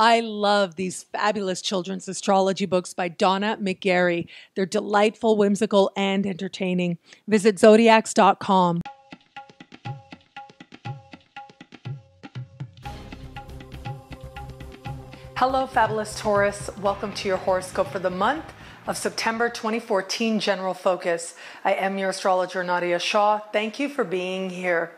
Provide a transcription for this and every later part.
I love these fabulous children's astrology books by Donna McGarry. They're delightful, whimsical, and entertaining. Visit zodiacs.com. Hello, fabulous Taurus. Welcome to your horoscope for the month of September 2014 General Focus. I am your astrologer, Nadiya Shah. Thank you for being here.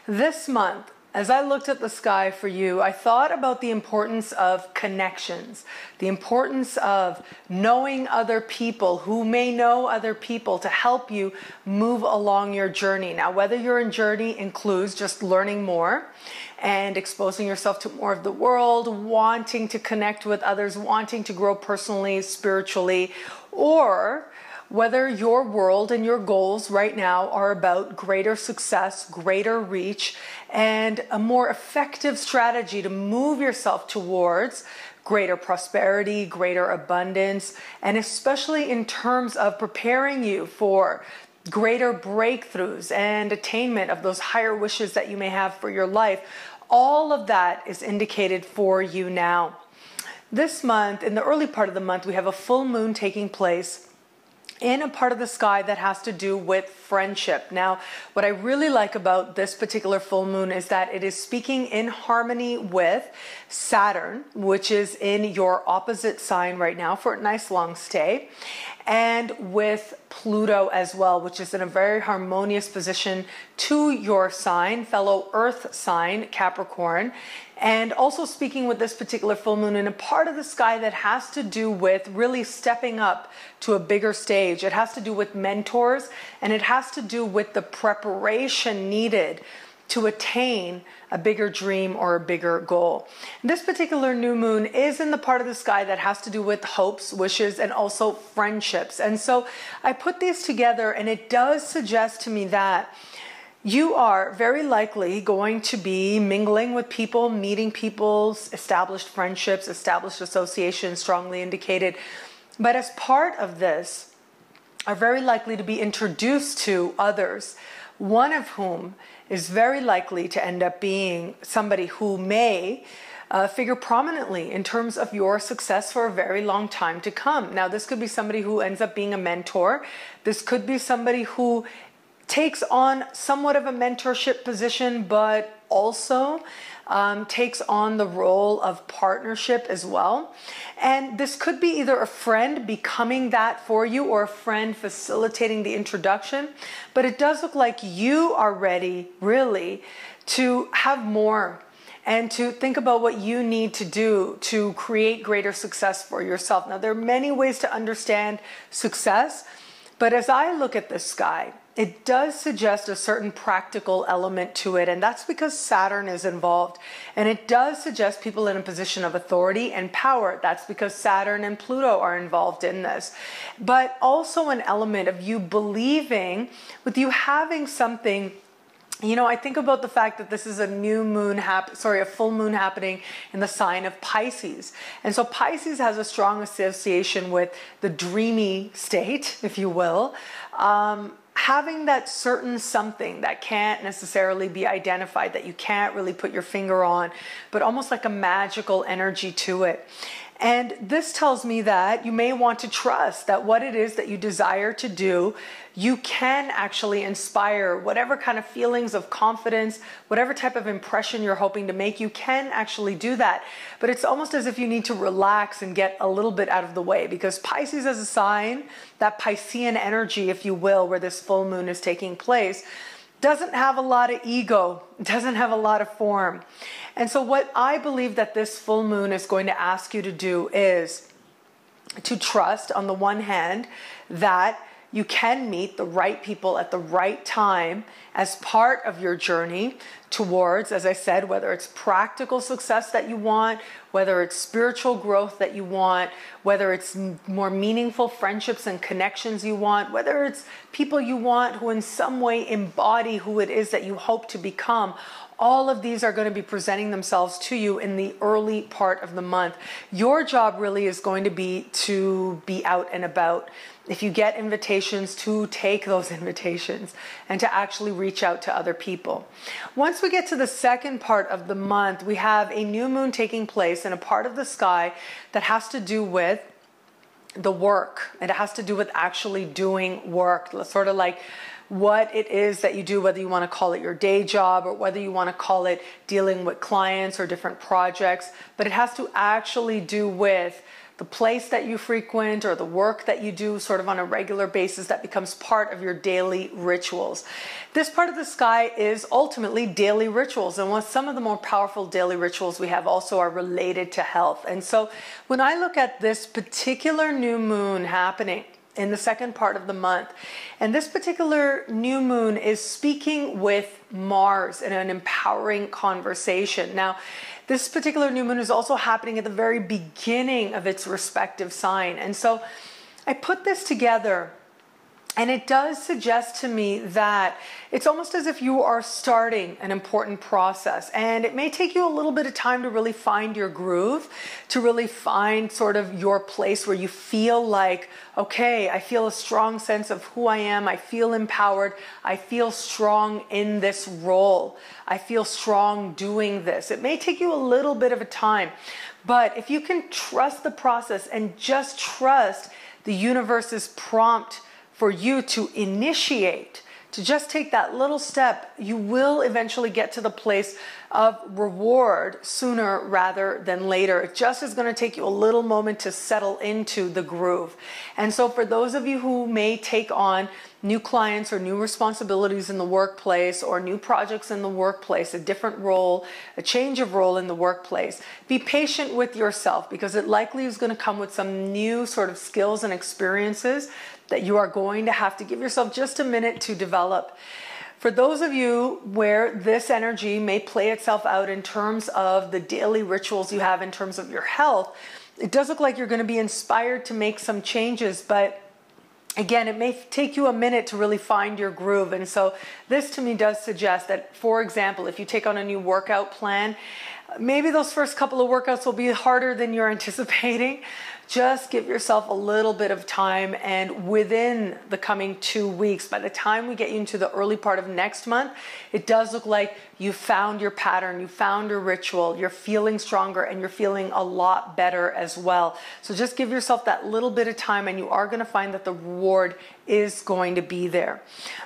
This month, as I looked at the sky for you, I thought about the importance of connections, the importance of knowing other people who may know other people to help you move along your journey. Now, whether your journey includes just learning more and exposing yourself to more of the world, wanting to connect with others, wanting to grow personally, spiritually, or whether your world and your goals right now are about greater success, greater reach, and a more effective strategy to move yourself towards greater prosperity, greater abundance, and especially in terms of preparing you for greater breakthroughs and attainment of those higher wishes that you may have for your life. All of that is indicated for you now. This month, in the early part of the month, we have a full moon taking place in a part of the sky that has to do with friendship. Now, what I really like about this particular full moon is that it is speaking in harmony with Saturn, which is in your opposite sign right now for a nice long stay, and with Pluto as well, which is in a very harmonious position to your sign, fellow Earth sign, Capricorn. And also speaking with this particular full moon in a part of the sky that has to do with really stepping up to a bigger stage. It has to do with mentors, and it has to do with the preparation needed to attain a bigger dream or a bigger goal. This particular new moon is in the part of the sky that has to do with hopes, wishes, and also friendships. And so I put these together, and it does suggest to me that you are very likely going to be mingling with people, meeting people, established friendships, established associations, strongly indicated. But as part of this, are very likely to be introduced to others, one of whom is very likely to end up being somebody who may figure prominently in terms of your success for a very long time to come. Now, this could be somebody who ends up being a mentor. This could be somebody who takes on somewhat of a mentorship position, but also takes on the role of partnership as well. And this could be either a friend becoming that for you or a friend facilitating the introduction. But it does look like you are ready, really, to have more and to think about what you need to do to create greater success for yourself. Now, there are many ways to understand success, but as I look at the sky, it does suggest a certain practical element to it, and that's because Saturn is involved. And it does suggest people in a position of authority and power. That's because Saturn and Pluto are involved in this. But also an element of you believing, with you having something. You know, I think about the fact that this is a new moon, a full moon happening in the sign of Pisces. And so Pisces has a strong association with the dreamy state, if you will. Having that certain something that can't necessarily be identified, that you can't really put your finger on, but almost like a magical energy to it. And this tells me that you may want to trust that what it is that you desire to do, you can actually inspire whatever kind of feelings of confidence, whatever type of impression you're hoping to make, you can actually do that. But it's almost as if you need to relax and get a little bit out of the way, because Pisces as a sign, that Piscean energy, if you will, where this full moon is taking place, doesn't have a lot of ego, doesn't have a lot of form. And so what I believe that this full moon is going to ask you to do is to trust, on the one hand, that you can meet the right people at the right time as part of your journey towards, as I said, whether it's practical success that you want, whether it's spiritual growth that you want, whether it's more meaningful friendships and connections you want, whether it's people you want who in some way embody who it is that you hope to become. all of these are going to be presenting themselves to you in the early part of the month. Your job really is going to be out and about. If you get invitations, to take those invitations and to actually reach out to other people. Once we get to the second part of the month, we have a new moon taking place in a part of the sky that has to do with the work. It has to do with actually doing work, sort of like what it is that you do, whether you want to call it your day job or whether you want to call it dealing with clients or different projects, but it has to actually do with the place that you frequent or the work that you do sort of on a regular basis that becomes part of your daily rituals. This part of the sky is ultimately daily rituals, and some of the more powerful daily rituals we have also are related to health. And so when I look at this particular new moon happening in the second part of the month, and this particular new moon is speaking with Mars in an empowering conversation. Now, this particular new moon is also happening at the very beginning of its respective sign. And so I put this together, and it does suggest to me that it's almost as if you are starting an important process. And it may take you a little bit of time to really find your groove, to really find sort of your place where you feel like, okay, I feel a strong sense of who I am. I feel empowered. I feel strong in this role. I feel strong doing this. It may take you a little bit of a time, but if you can trust the process and just trust the universe's prompt for you to initiate, to just take that little step, you will eventually get to the place of reward sooner rather than later. It just is going to take you a little moment to settle into the groove. And so for those of you who may take on new clients or new responsibilities in the workplace or new projects in the workplace, a different role, a change of role in the workplace, be patient with yourself, because it likely is going to come with some new sort of skills and experiences that you are going to have to give yourself just a minute to develop. For those of you where this energy may play itself out in terms of the daily rituals you have in terms of your health, it does look like you're going to be inspired to make some changes, but again, it may take you a minute to really find your groove. And so this to me does suggest that, for example, if you take on a new workout plan, maybe those first couple of workouts will be harder than you're anticipating. Just give yourself a little bit of time, and within the coming 2 weeks, by the time we get you into the early part of next month, it does look like you found your pattern, you found your ritual, you're feeling stronger, and you're feeling a lot better as well. So just give yourself that little bit of time, and you are going to find that the reward is going to be there.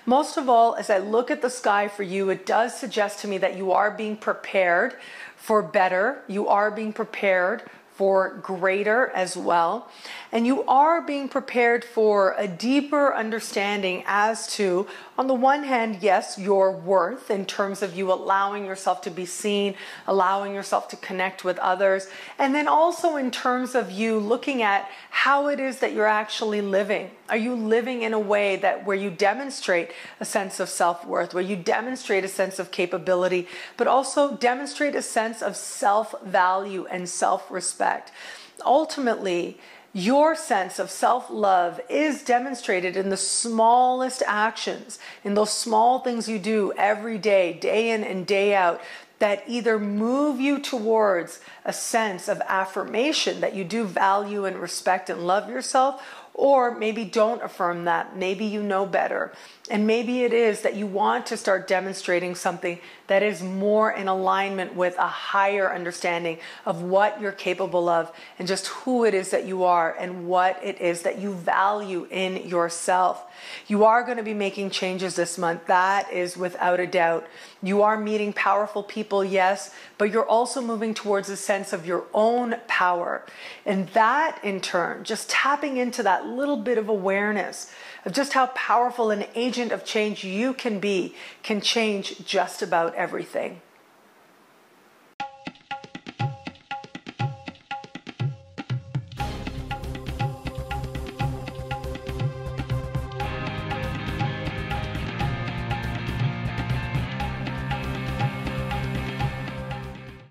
Most of all, as I look at the sky for you, it does suggest to me that you are being prepared for better. You are being prepared for greater as well. And you are being prepared for a deeper understanding as to, on the one hand, yes, your worth in terms of you allowing yourself to be seen, allowing yourself to connect with others, and then also in terms of you looking at how it is that you're actually living. Are you living in a way that where you demonstrate a sense of self-worth, where you demonstrate a sense of capability, but also demonstrate a sense of self-value and self-respect? Ultimately, your sense of self-love is demonstrated in the smallest actions, in those small things you do every day, day in and day out, that either move you towards a sense of affirmation that you do value and respect and love yourself, or maybe don't affirm that. Maybe you know better. And maybe it is that you want to start demonstrating something that is more in alignment with a higher understanding of what you're capable of and just who it is that you are and what it is that you value in yourself. You are going to be making changes this month. That is without a doubt. You are meeting powerful people, yes, but you're also moving towards a sense of your own power. And that, in turn, just tapping into that little bit of awareness of just how powerful an agent of change you can be, can change just about everything.